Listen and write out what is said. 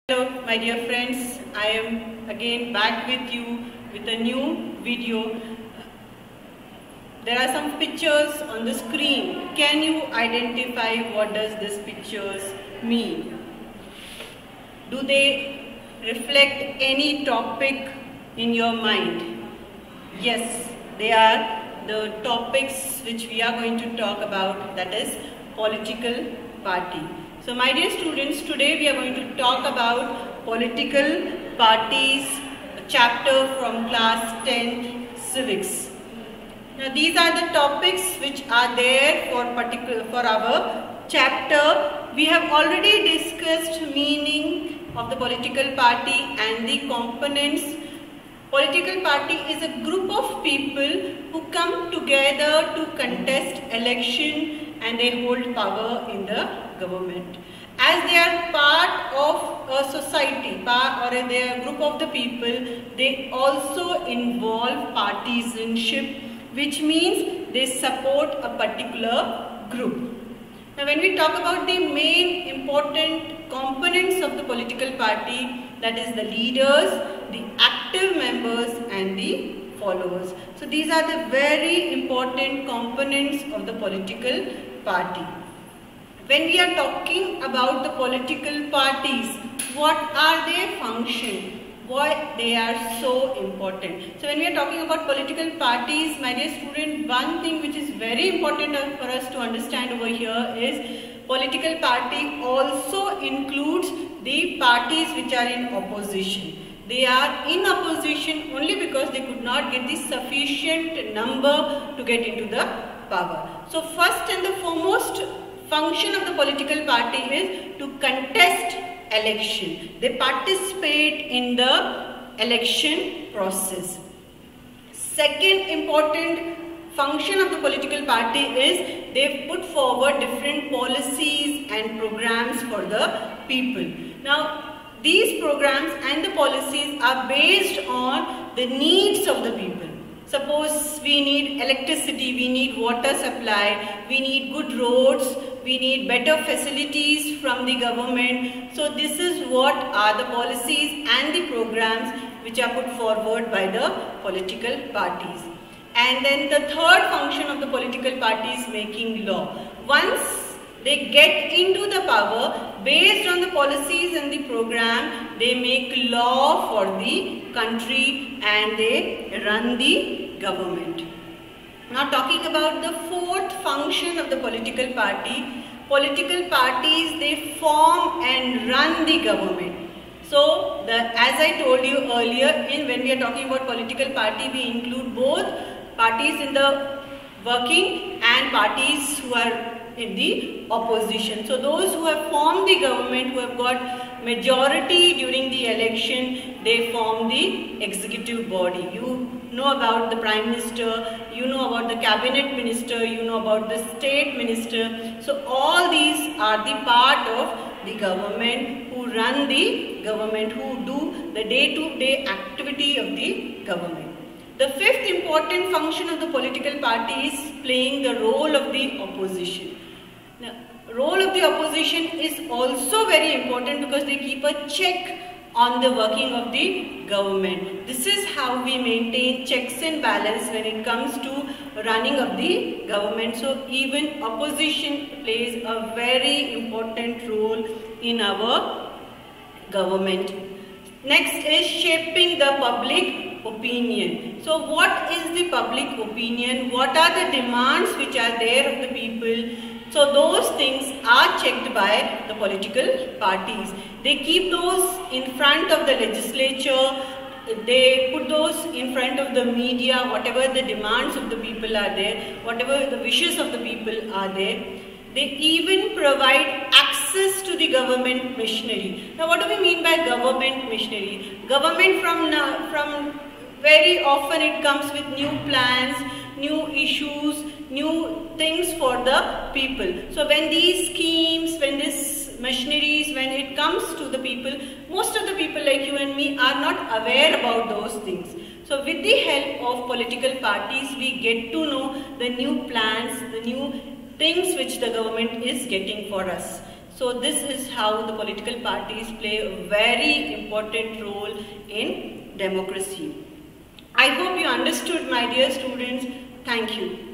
Hello my dear friends, I am again back with you with a new video. There are some pictures on the screen. Can you identify what does these pictures mean? Do they reflect any topic in your mind? Yes, they are the topics which we are going to talk about, that is political party. So my dear students, today we are going to talk about political parties, a chapter from class 10th civics. Now these are the topics which are there for our chapter. We have already discussed meaning of the political party and the components. Political party is a group of people who come together to contest election and they hold power in the government. As they are part of a society or they are a group of the people, they also involve partisanship, which means they support a particular group. Now when we talk about the main important components of the political party, that is the leaders, the active members and the followers. So these are the very important components of the political party. When we are talking about the political parties, what are their functions? Why they are so important? So when we are talking about political parties, my dear student, one thing which is very important for us to understand over here is political party also includes the parties which are in opposition. They are in opposition only because they could not get the sufficient number to get into the power. So first and the foremost function of the political party is to contest election. They participate in the election process. Second important function of the political party is they put forward different policies and programs for the people. Now these programs and the policies are based on the needs of the people. Suppose we need electricity, we need water supply, we need good roads, we need better facilities from the government. So this is what are the policies and the programs which are put forward by the political parties. And then the third function of the political party is making law. Once they get into the power, based on the policies and the program, they make law for the country and they run the government. Now talking about the fourth function of the political political parties, they form and run the government. So as I told you earlier, when we are talking about political party, we include both parties in the working and parties who are in the opposition. So those who have formed the government, who have got majority during the election, they form the executive body. You know about the Prime Minister, you know about the Cabinet Minister, you know about the State Minister. So all these are the part of the government who run the government, who do the day-to-day activity of the government. The fifth important function of the political party is playing the role of the opposition. Now, role of the opposition is also very important because they keep a check on the working of the government. This is how we maintain checks and balance when it comes to running of the government. So even opposition plays a very important role in our government. Next is shaping the public opinion. So what is the public opinion? What are the demands which are there of the people? So those things are checked by the political parties. They keep those in front of the legislature, they put those in front of the media, whatever the demands of the people are there, whatever the wishes of the people are there. They even provide access to the government machinery. Now what do we mean by government machinery? Government from very often it comes with new plans, new issues, new things for the people. So when these schemes, when this machineries, when it comes to the people, most of the people like you and me are not aware about those things. So with the help of political parties, we get to know the new plans, the new things which the government is getting for us. So this is how the political parties play a very important role in democracy. I hope you understood, my dear students. Thank you.